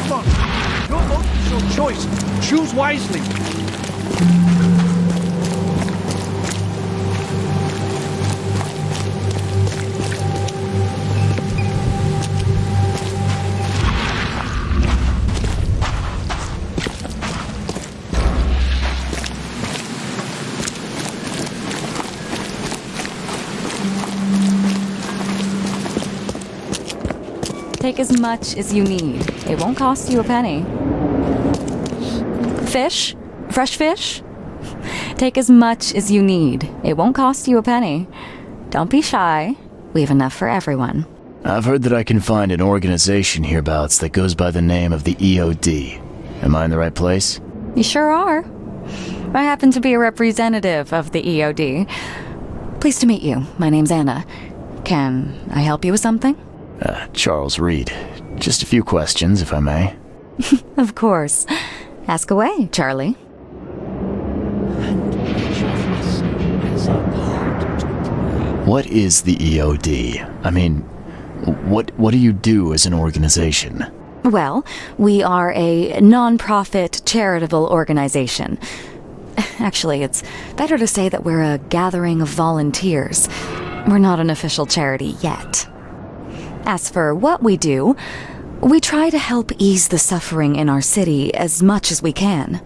Come on. Your vote is your choice. Choose wisely. Take as much as you need. It won't cost you a penny. Fish? Fresh fish? Take as much as you need. It won't cost you a penny. Don't be shy. We have enough for everyone. I've heard that I can find an organization hereabouts that goes by the name of the EOD. Am I in the right place? You sure are. I happen to be a representative of the EOD. Pleased to meet you. My name's Anna. Can I help you with something? Charles Reed. Just a few questions, if I may. Of course. Ask away, Charlie. What is the EOD? I mean, what do you do as an organization? Well, we are a non-profit charitable organization. Actually, it's better to say that we're a gathering of volunteers. We're not an official charity yet. As for what we do, we try to help ease the suffering in our city as much as we can.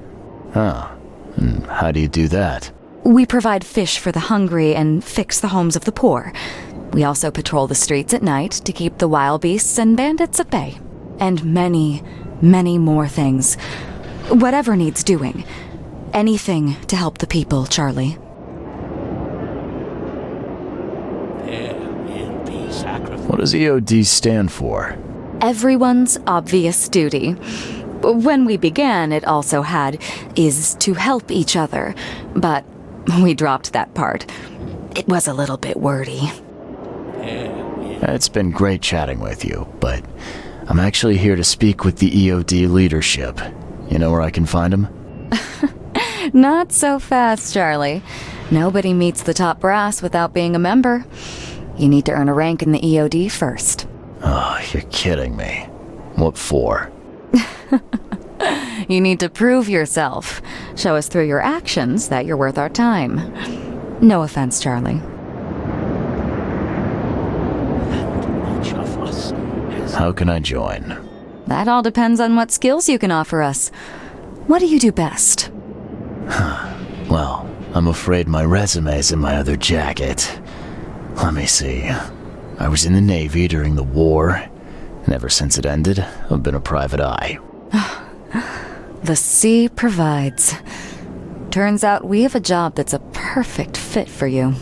Huh. And how do you do that? We provide fish for the hungry and fix the homes of the poor. We also patrol the streets at night to keep the wild beasts and bandits at bay. And many, many more things. Whatever needs doing. Anything to help the people, Charlie. What does EOD stand for? Everyone's obvious duty. When we began, it also had, is to help each other. But we dropped that part. It was a little bit wordy. It's been great chatting with you, but I'm actually here to speak with the EOD leadership. You know where I can find them? Not so fast, Charlie. Nobody meets the top brass without being a member. You need to earn a rank in the EOD first. Oh, you're kidding me. What for? You need to prove yourself. Show us through your actions that you're worth our time. No offense, Charlie. How can I join? That all depends on what skills you can offer us. What do you do best? Well, I'm afraid my resume's in my other jacket. Let me see. I was in the Navy during the war, and ever since it ended, I've been a private eye. The sea provides. Turns out we have a job that's a perfect fit for you.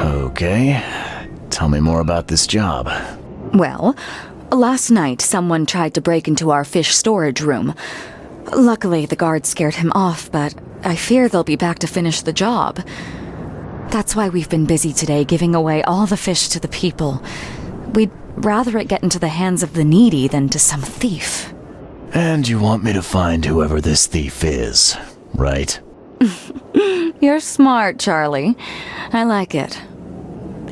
Okay. Tell me more about this job. Well, last night someone tried to break into our fish storage room. Luckily, the guards scared him off, but I fear they'll be back to finish the job. That's why we've been busy today giving away all the fish to the people. We'd rather it get into the hands of the needy than to some thief. And you want me to find whoever this thief is, right? You're smart, Charlie. I like it.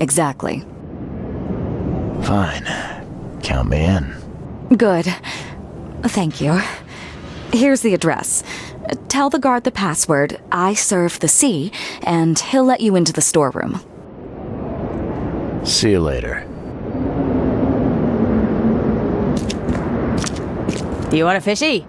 Exactly. Fine. Count me in. Good. Thank you. Here's the address. Tell the guard the password, I serve the sea, and he'll let you into the storeroom. See you later. Do you want a fishy?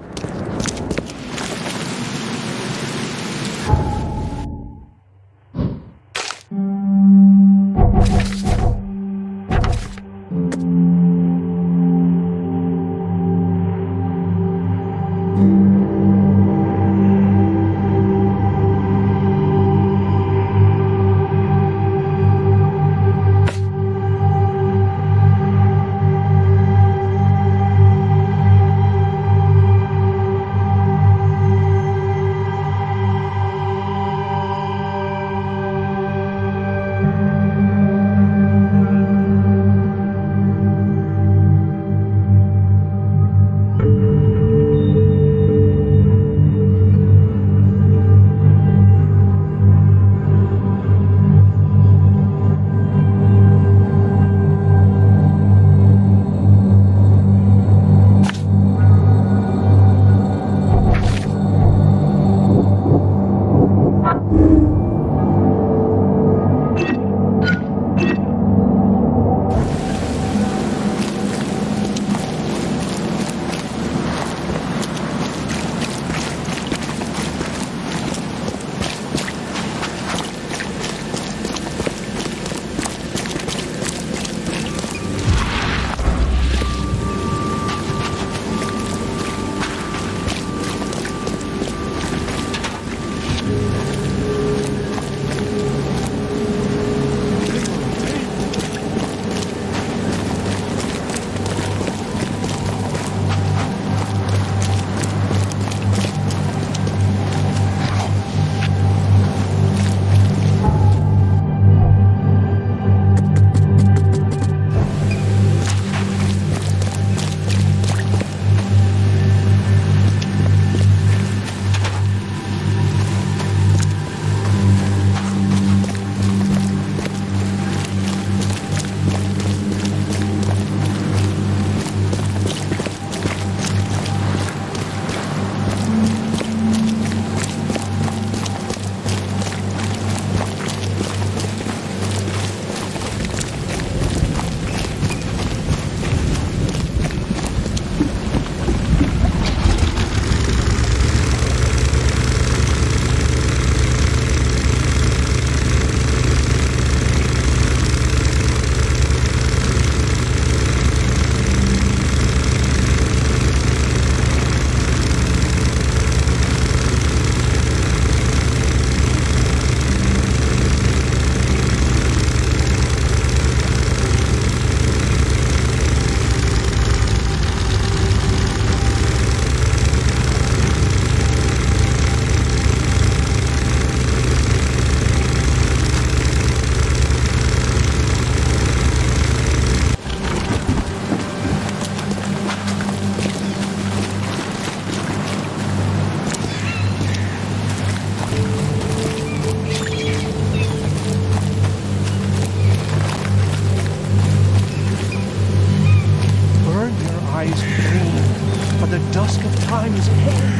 time is at hand.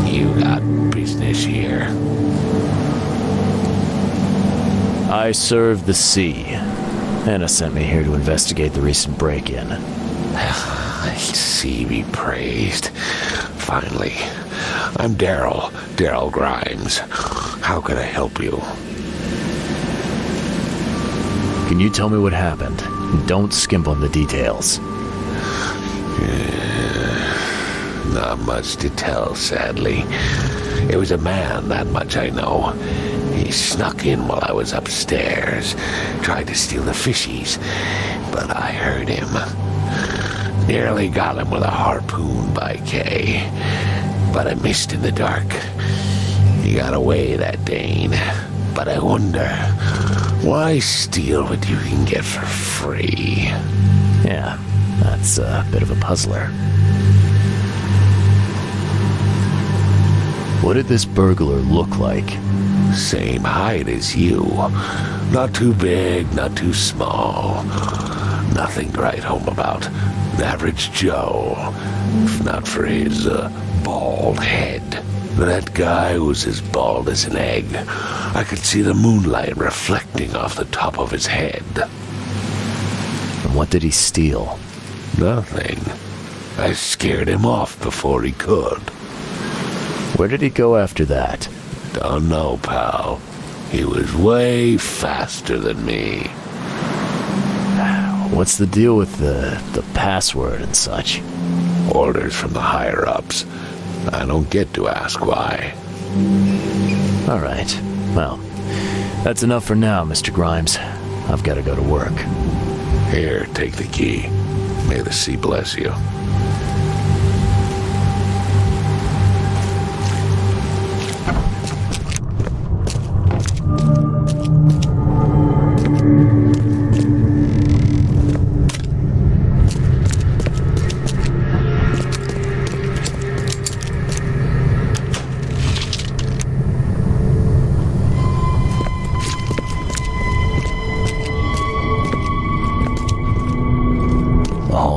You got business here. I serve the sea. Anna sent me here to investigate the recent break-in. Sea be praised. Finally. I'm Daryl Grimes. How can I help you? Can you tell me what happened? Don't skimp on the details. Not much to tell, sadly. It was a man, that much I know. He snuck in while I was upstairs, tried to steal the fishies, but I heard him. Nearly got him with a harpoon by Kay, but I missed in the dark. He got away, that Dane, but I wonder, why steal what you can get for free? Yeah, that's a bit of a puzzler. What did this burglar look like? Same height as you. Not too big, not too small. Nothing to write home about. An average Joe. If not for his bald head. That guy was as bald as an egg. I could see the moonlight reflecting off the top of his head. And what did he steal? Nothing. I scared him off before he could. Where did he go after that? Don't know, pal. He was way faster than me. What's the deal with the password and such? Orders from the higher-ups. I don't get to ask why. All right. Well, that's enough for now, Mr. Grimes. I've got to go to work. Here, take the key. May the sea bless you.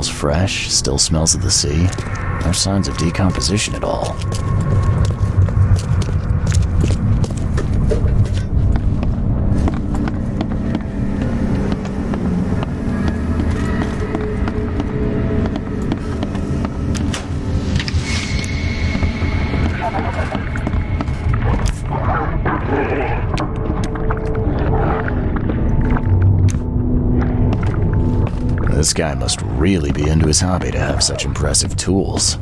Fresh, still smells of the sea. No signs of decomposition at all. This guy must really be into his hobby to have such impressive tools.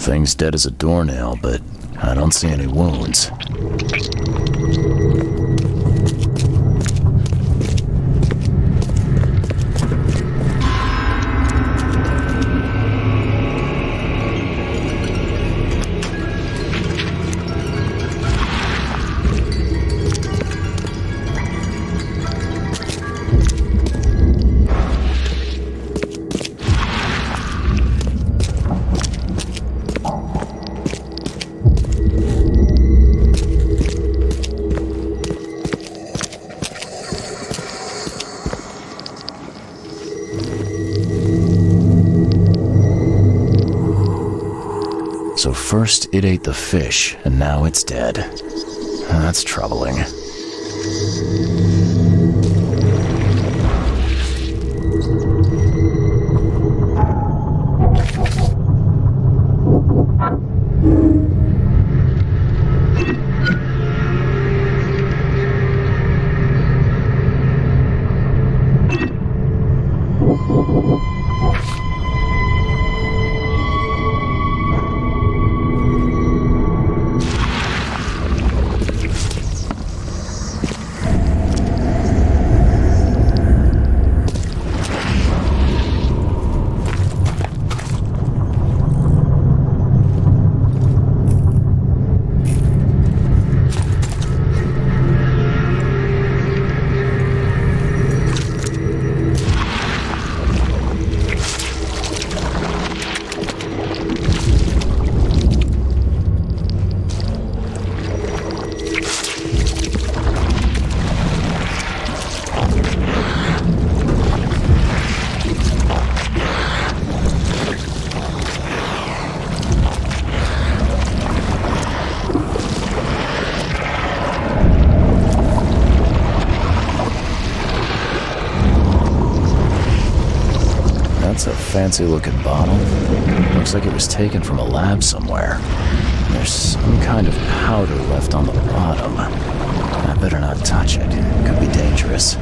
Thing's dead as a doornail, but I don't see any wounds. So first it ate the fish, and now it's dead. That's troubling. That's a fancy-looking bottle. Looks like it was taken from a lab somewhere. There's some kind of powder left on the bottom. I better not touch it. It could be dangerous.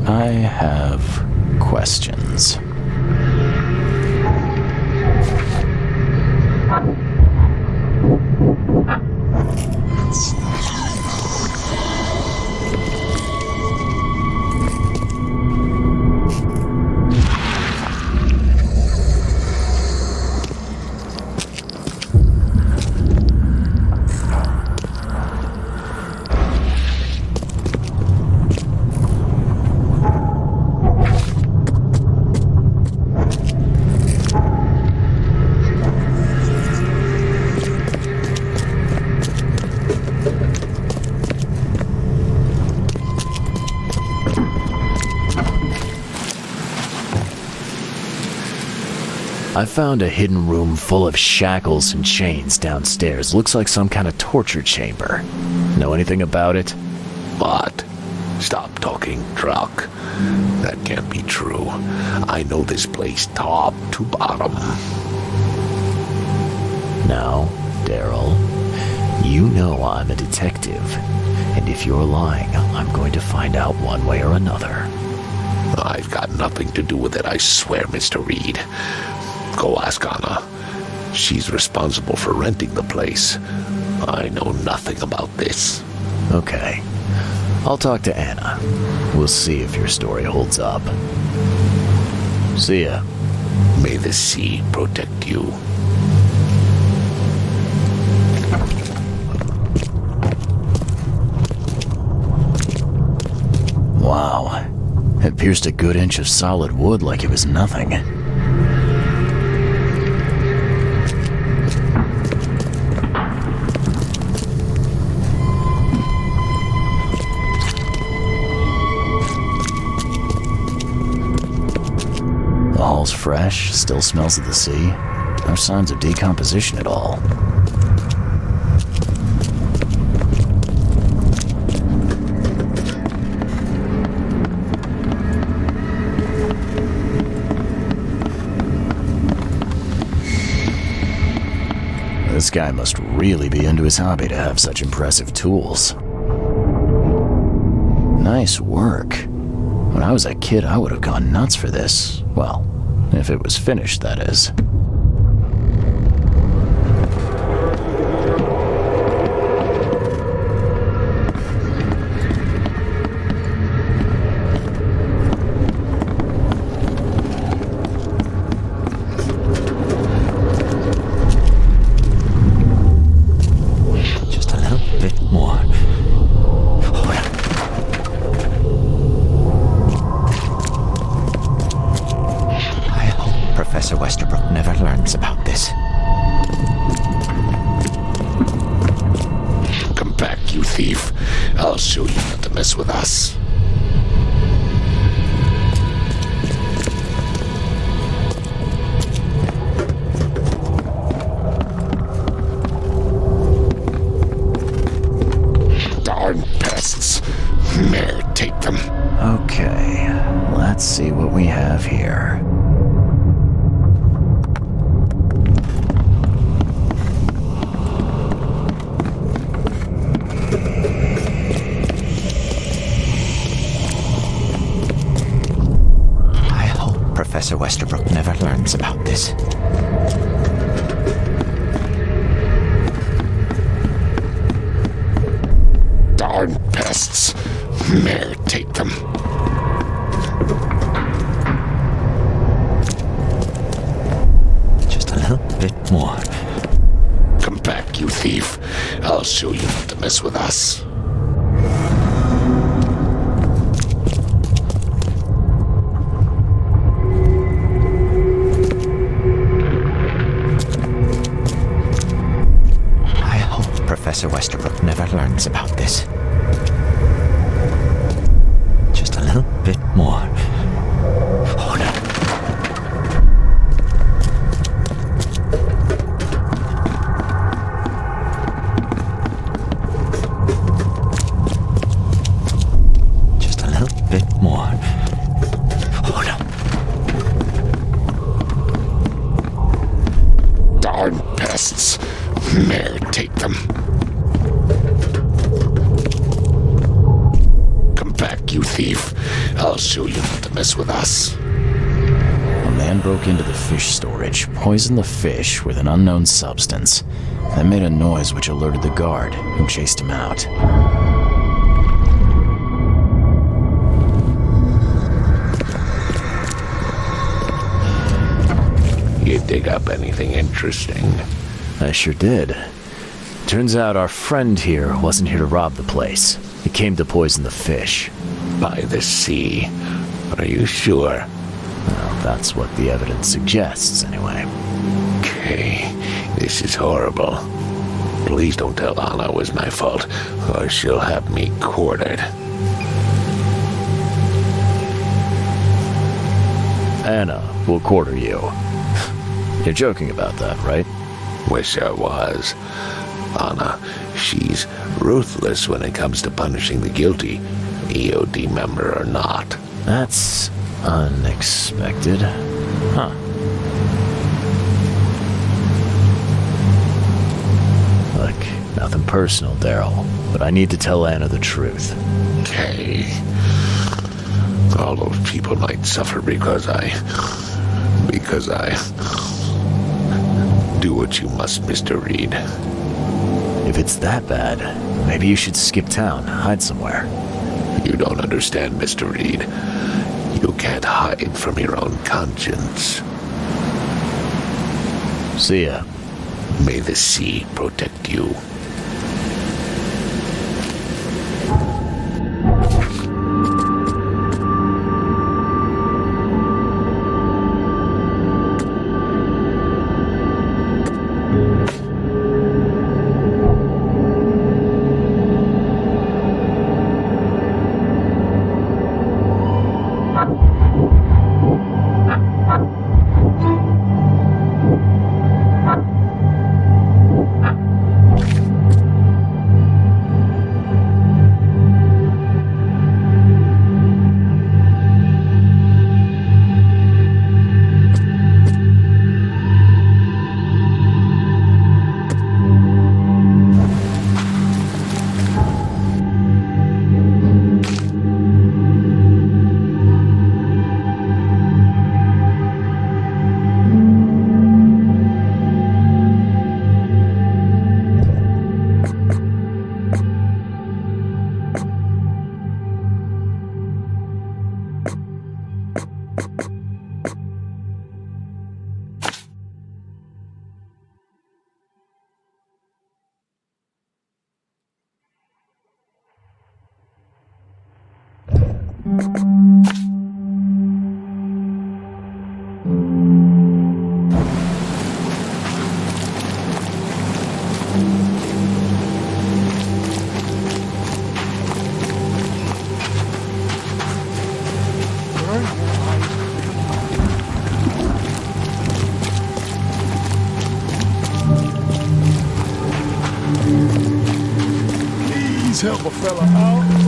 I have questions. I found a hidden room full of shackles and chains downstairs. Looks like some kind of torture chamber. Know anything about it? What? Stop talking truck. That can't be true. I know this place top to bottom. Now, Daryl, you know I'm a detective, and if you're lying, I'm going to find out one way or another. I've got nothing to do with it, I swear, Mr. Reed. Go ask Anna. She's responsible for renting the place. I know nothing about this. Okay. I'll talk to Anna. We'll see if your story holds up. See ya. May the sea protect you. Wow. It pierced a good inch of solid wood like it was nothing. The hall's fresh, still smells of the sea. No signs of decomposition at all. This guy must really be into his hobby to have such impressive tools. Nice work. When I was a kid, I would have gone nuts for this. Well, if it was finished, that is. I'll show you not to mess with us. Darn pests. Mayor, take them. Okay, let's see what we have here. Professor Westerbrook never learns about this. Darn pests. Mayor, take them. Just a little bit more. Come back, you thief. I'll show you not to mess with us. Professor Westerbrook never learns about this. Just a little bit more. Oh no. Just a little bit more. Oh no. Darn pests. Mayor, take them. You thief. I'll show you not to mess with us. A man broke into the fish storage, poisoned the fish with an unknown substance, then made a noise which alerted the guard, who chased him out. You dig up anything interesting? I sure did. Turns out our friend here wasn't here to rob the place. He came to poison the fish. By the sea. Are you sure? Well, that's what the evidence suggests, anyway. Okay, this is horrible. Please don't tell Anna it was my fault, or she'll have me quartered. Anna will quarter you. You're joking about that, right? Wish I was. Anna, She's ruthless when it comes to punishing the guilty, EOD member or not. That's unexpected. Huh. Look, nothing personal, Daryl, but I need to tell Anna the truth. Okay. All those people might suffer because I do what you must, Mr. Reed. If it's that bad, maybe you should skip town, hide somewhere. You don't understand, Mr. Reed. You can't hide from your own conscience. See ya. May the sea protect you. Please help a fella out.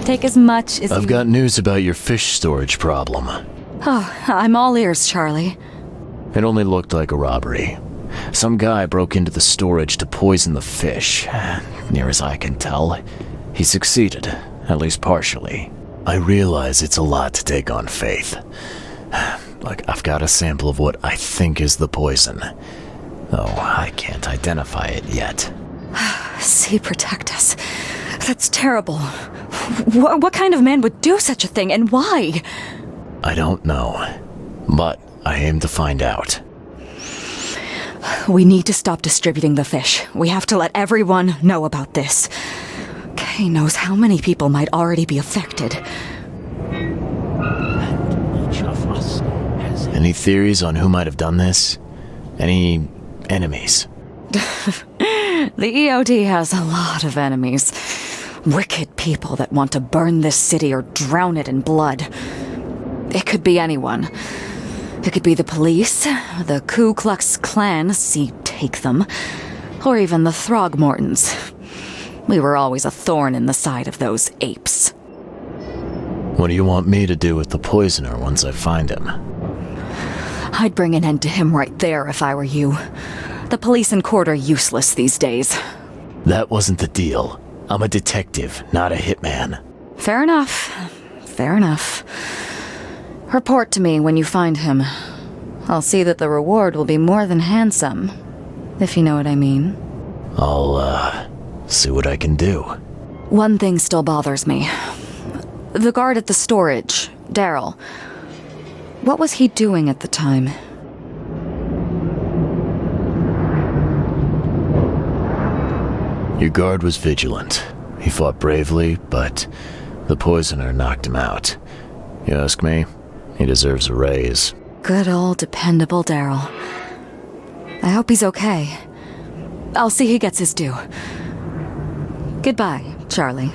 Take as much as I've you... got news about your fish storage problem. Oh, I'm all ears, Charlie. It only looked like a robbery. Some guy broke into the storage to poison the fish. Near as I can tell, he succeeded, at least partially. I realize it's a lot to take on faith. Look, I've got a sample of what I think is the poison. Though I can't identify it yet. Sea protect us. That's terrible. What kind of man would do such a thing, and why? I don't know, but I aim to find out. We need to stop distributing the fish. We have to let everyone know about this. Kay knows how many people might already be affected. Each of us has Any theories on who might have done this? Any enemies? The EOD has a lot of enemies. Wicked people that want to burn this city or drown it in blood. It could be anyone. It could be the police, the Ku Klux Klan, see, take them, or even the Throgmortons. We were always a thorn in the side of those apes. What do you want me to do with the poisoner once I find him? I'd bring an end to him right there if I were you. The police and court are useless these days. That wasn't the deal. I'm a detective, not a hitman. Fair enough. Fair enough. Report to me when you find him. I'll see that the reward will be more than handsome, if you know what I mean. I'll, see what I can do. One thing still bothers me. The guard at the storage, Daryl. What was he doing at the time? Your guard was vigilant. He fought bravely, but the poisoner knocked him out. You ask me, he deserves a raise. Good old dependable Daryl. I hope he's okay. I'll see he gets his due. Goodbye, Charlie.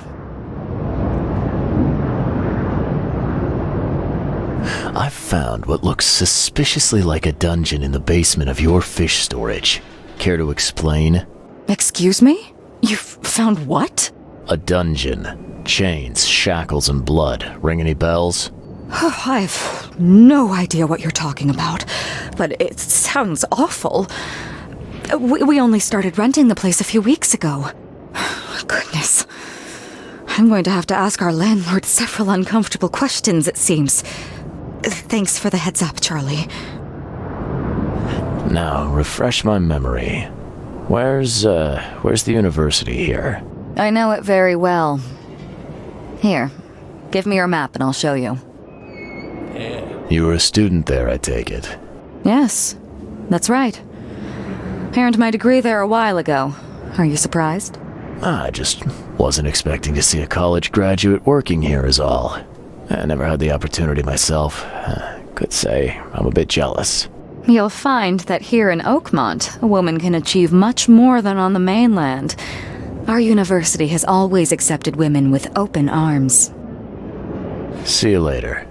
I've found what looks suspiciously like a dungeon in the basement of your fish storage. Care to explain? Excuse me? You've found what? A dungeon. Chains, shackles, and blood. Ring any bells? I've no idea what you're talking about, but it sounds awful. We only started renting the place a few weeks ago. Goodness. I'm going to have to ask our landlord several uncomfortable questions, it seems. Thanks for the heads up, Charlie. Now, refresh my memory. Where's the university here? I know it very well. Here, give me your map and I'll show you. You were a student there, I take it. Yes, that's right. I earned my degree there a while ago. Are you surprised? I just wasn't expecting to see a college graduate working here is all. I never had the opportunity myself. Could say I'm a bit jealous. You'll find that here in Oakmont, a woman can achieve much more than on the mainland. Our university has always accepted women with open arms. See you later.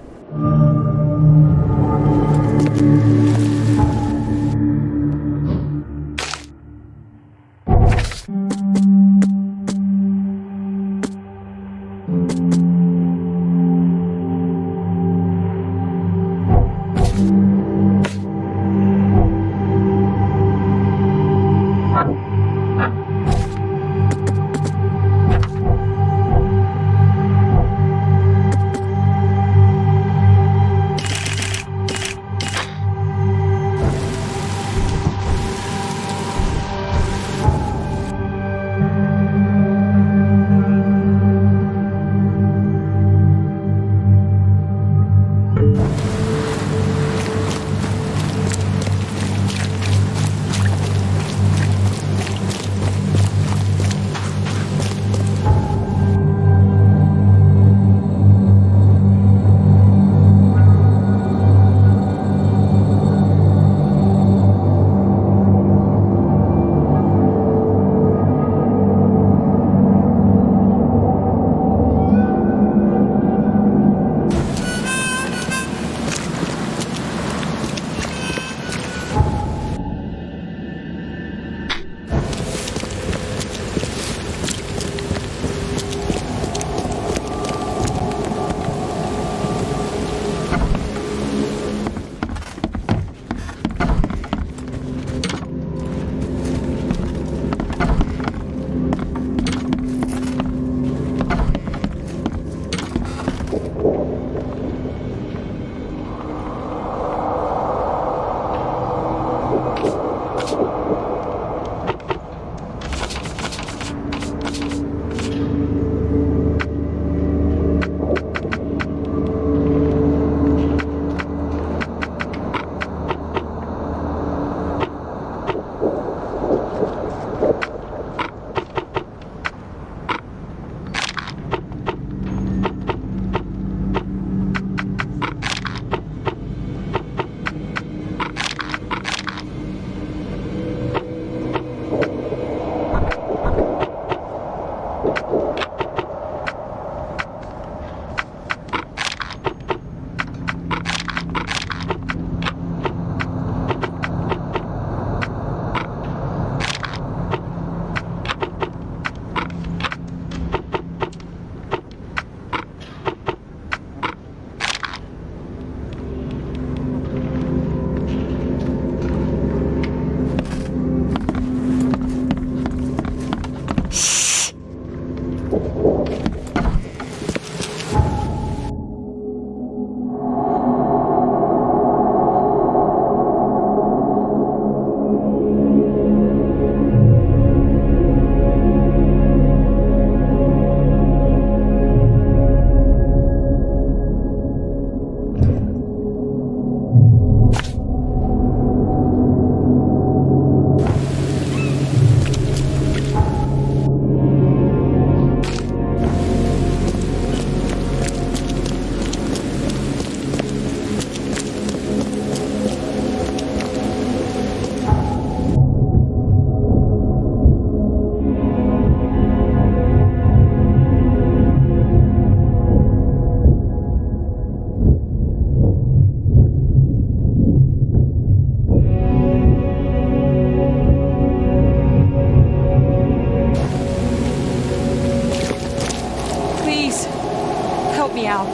Meow.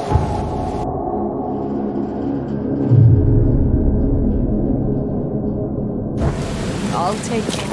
I'll take it.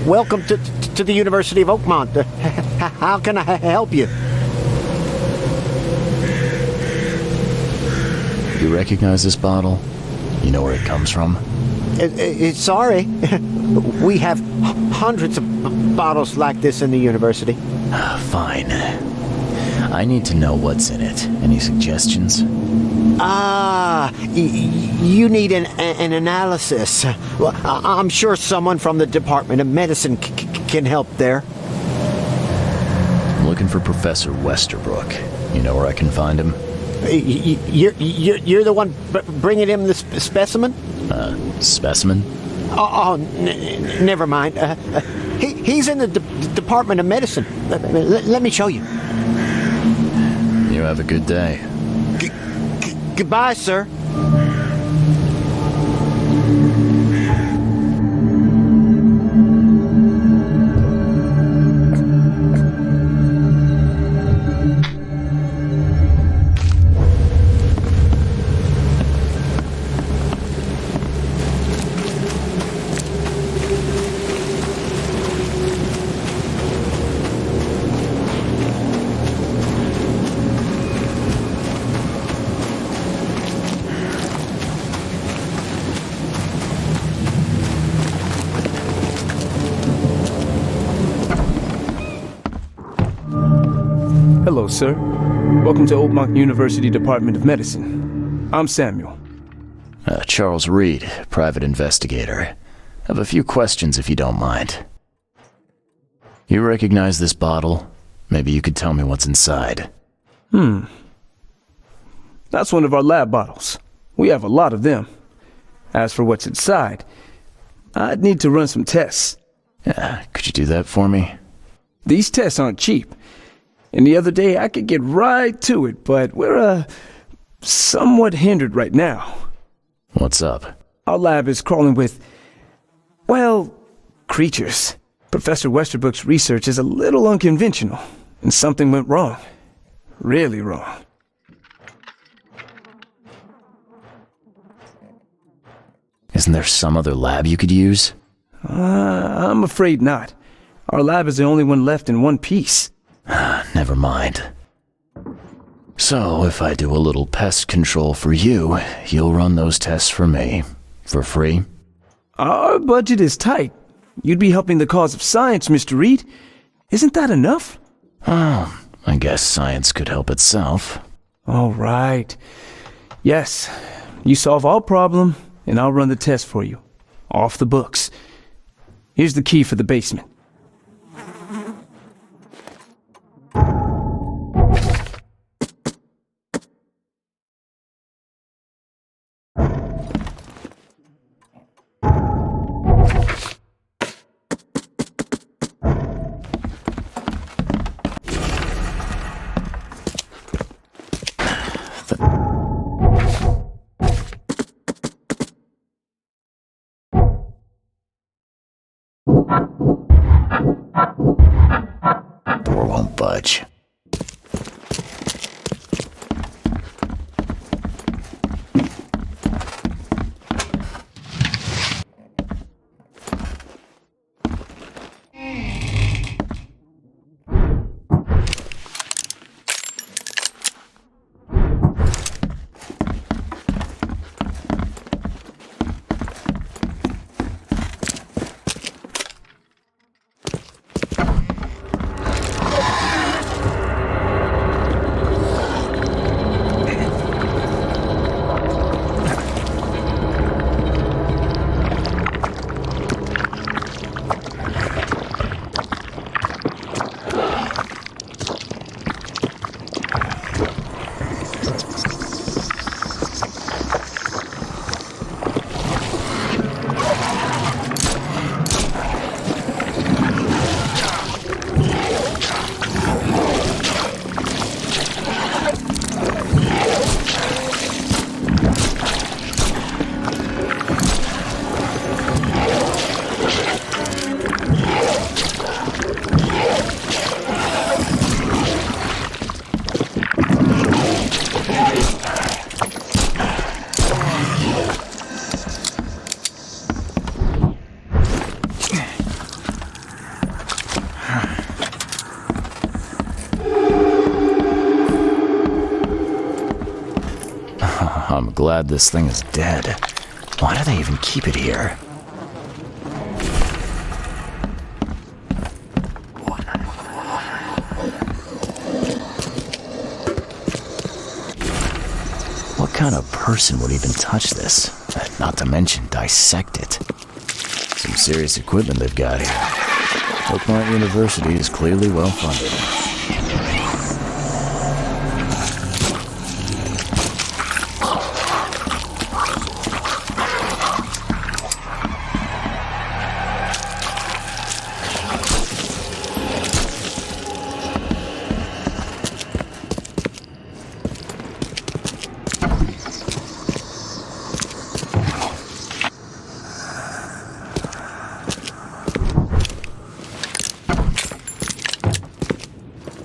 Welcome to the University of Oakmont. How can I help you? You recognize this bottle? You know where it comes from? Sorry. We have hundreds of bottles like this in the university. Fine. I need to know what's in it. Any suggestions? You need an analysis. Well, I'm sure someone from the Department of Medicine can help there. I'm looking for Professor Westerbrook. You know where I can find him? You're the one bringing him the specimen? Specimen? Never mind. He's in the Department of Medicine. Let me show you. You have a good day. Goodbye, sir. Hello, sir. Welcome to Oakmont University Department of Medicine. I'm Samuel. Charles Reed, private investigator. Have a few questions if you don't mind. You recognize this bottle? Maybe you could tell me what's inside. That's one of our lab bottles. We have a lot of them. As for what's inside, I'd need to run some tests. Could you do that for me? These tests aren't cheap. And the other day I could get right to it, but we're, somewhat hindered right now. What's up? Our lab is crawling with, well, creatures. Professor Westerbrook's research is a little unconventional, and something went wrong. Really wrong. Isn't there some other lab you could use? I'm afraid not. Our lab is the only one left in one piece. Never mind. So, if I do a little pest control for you, you'll run those tests for me. For free? Our budget is tight. You'd be helping the cause of science, Mr. Reed. Isn't that enough? Oh, I guess science could help itself. All right. Yes, you solve our problem, and I'll run the test for you. Off the books. Here's the key for the basement. Door won't budge. I'm glad this thing is dead. Why do they even keep it here? What kind of person would even touch this? Not to mention dissect it. Some serious equipment they've got here. Oakmont University is clearly well funded.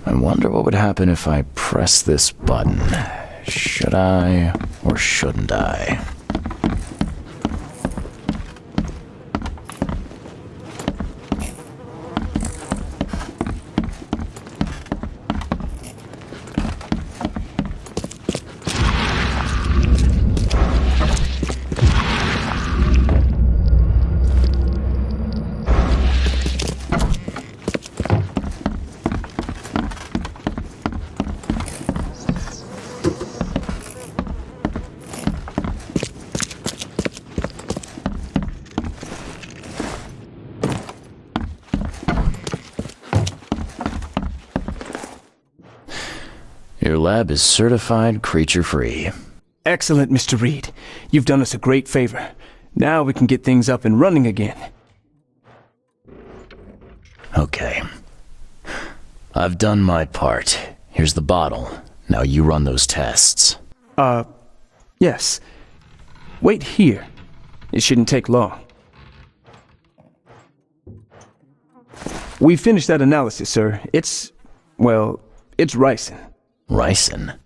I wonder what would happen if I press this button. Should I or shouldn't I? Your lab is certified creature-free. Excellent, Mr. Reed. You've done us a great favor. Now we can get things up and running again. Okay. I've done my part. Here's the bottle. Now you run those tests. Yes. Wait here. It shouldn't take long. We finished that analysis, sir. It's ricin. Ricin?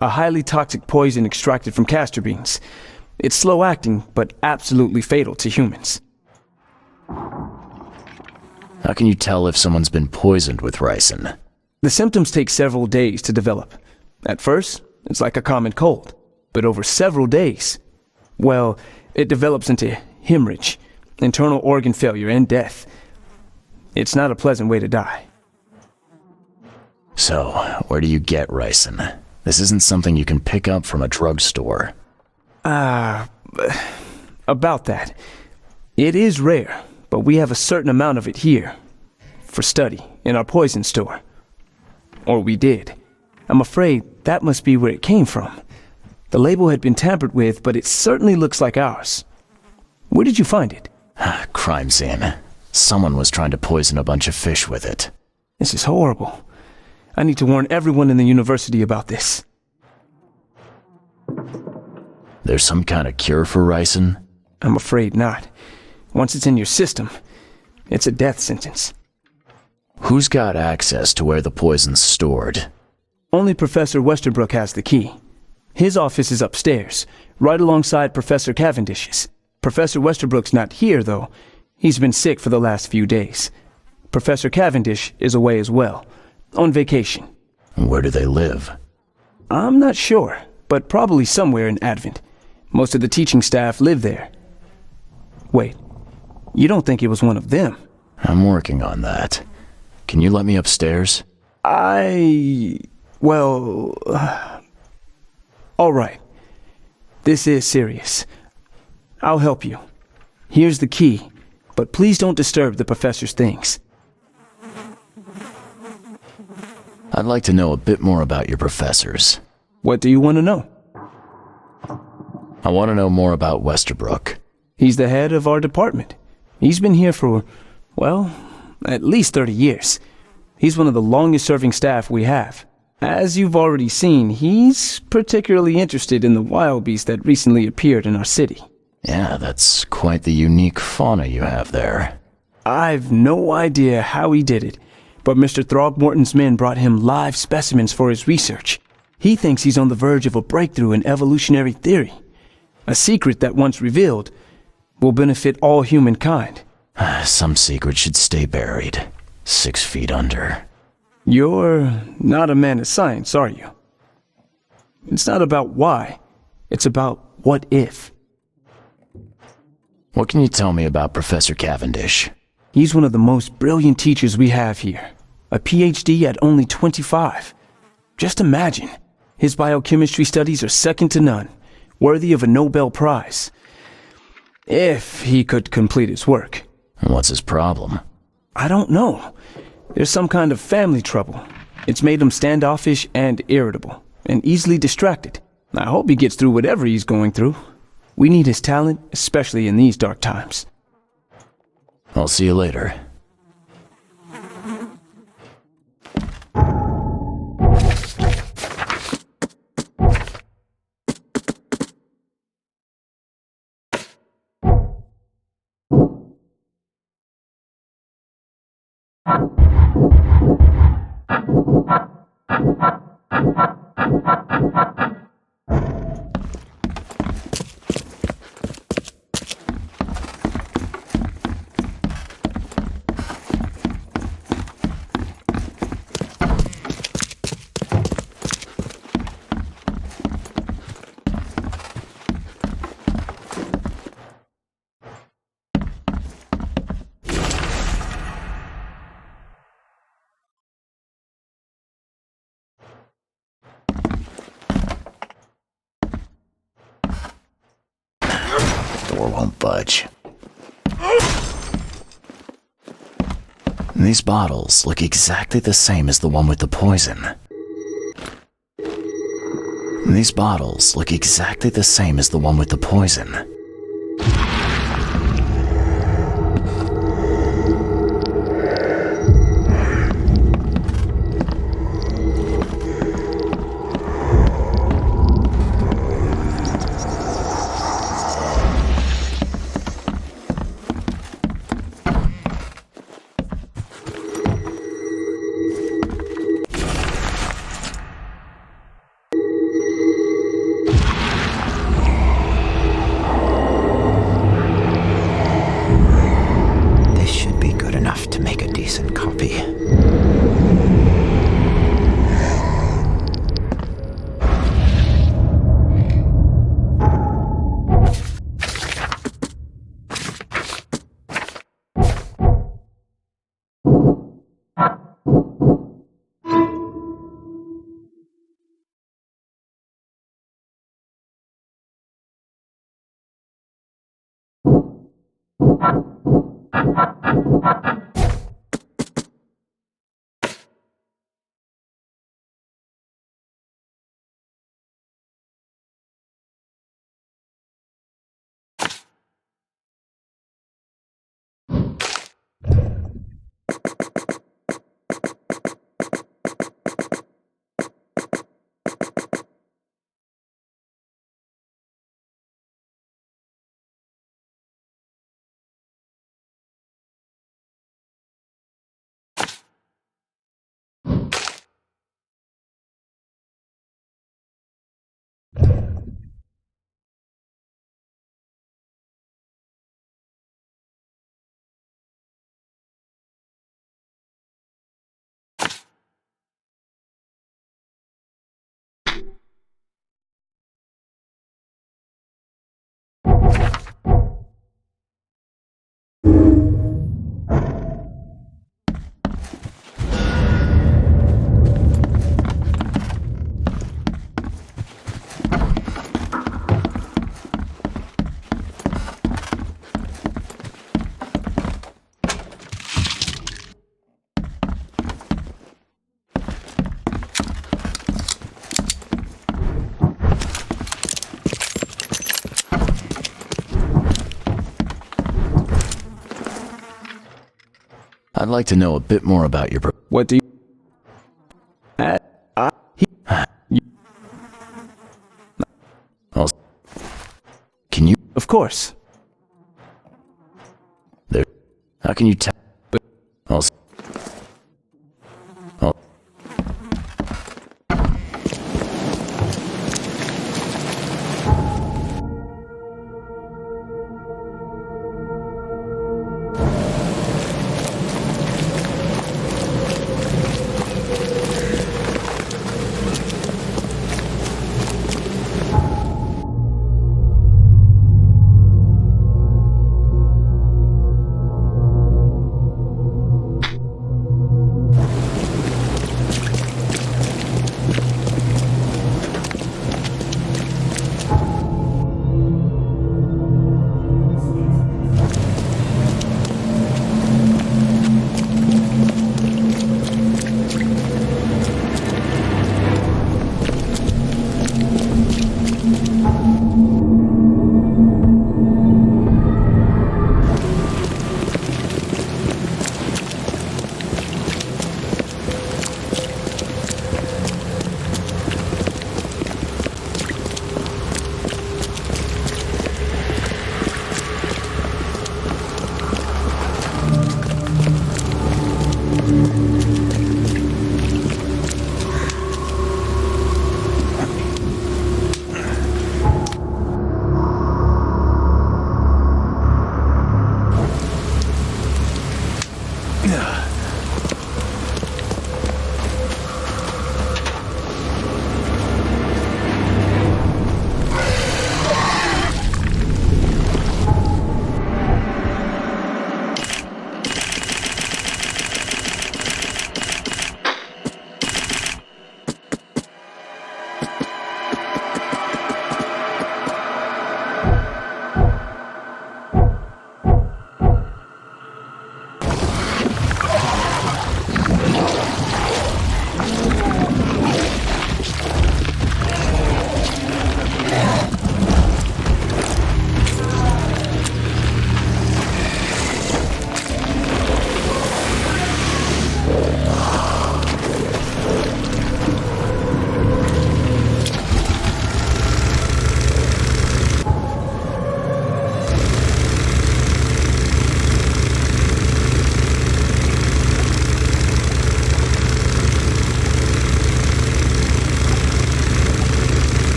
A highly toxic poison extracted from castor beans. It's slow-acting, but absolutely fatal to humans. How can you tell if someone's been poisoned with ricin? The symptoms take several days to develop. At first, it's like a common cold. But over several days, it develops into hemorrhage, internal organ failure, and death. It's not a pleasant way to die. So, where do you get ricin? This isn't something you can pick up from a drugstore. About that. It is rare, but we have a certain amount of it here. For study, in our poison store. Or we did. I'm afraid that must be where it came from. The label had been tampered with, but it certainly looks like ours. Where did you find it? Crime scene. Someone was trying to poison a bunch of fish with it. This is horrible. I need to warn everyone in the university about this. There's some kind of cure for ricin? I'm afraid not. Once it's in your system, it's a death sentence. Who's got access to where the poison's stored? Only Professor Westerbrook has the key. His office is upstairs, right alongside Professor Cavendish's. Professor Westerbrook's not here, though. He's been sick for the last few days. Professor Cavendish is away as well, on vacation. Where do they live? I'm not sure, but probably somewhere in Advent. Most of the teaching staff live there. Wait, you don't think it was one of them? I'm working on that. Can you let me upstairs? Well, all right. This is serious. I'll help you. Here's the key, but please don't disturb the professor's things. I'd like to know a bit more about your professors. What do you want to know? I want to know more about Westerbrook. He's the head of our department. He's been here for, well, at least 30 years. He's one of the longest-serving staff we have. As you've already seen, he's particularly interested in the wild beast that recently appeared in our city. Yeah, that's quite the unique fauna you have there. I've no idea how he did it, but Mr. Throgmorton's men brought him live specimens for his research. He thinks he's on the verge of a breakthrough in evolutionary theory. A secret that, once revealed, will benefit all humankind. Some secret should stay buried, 6 feet under. You're not a man of science, are you? It's not about why. It's about what if. What can you tell me about Professor Cavendish? He's one of the most brilliant teachers we have here. A PhD at only 25. Just imagine. His biochemistry studies are second to none, worthy of a Nobel Prize. If he could complete his work. What's his problem? I don't know. There's some kind of family trouble. It's made him standoffish and irritable, and easily distracted. I hope he gets through whatever he's going through. We need his talent, especially in these dark times. I'll see you later. Door won't budge. These bottles look exactly the same as the one with the poison. These bottles look exactly the same as the one with the poison. I'd like to know a bit more about your... What do you... Can you... Of course. There... How can you tell... Also...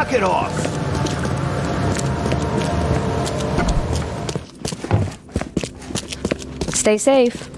Knock it off! Stay safe.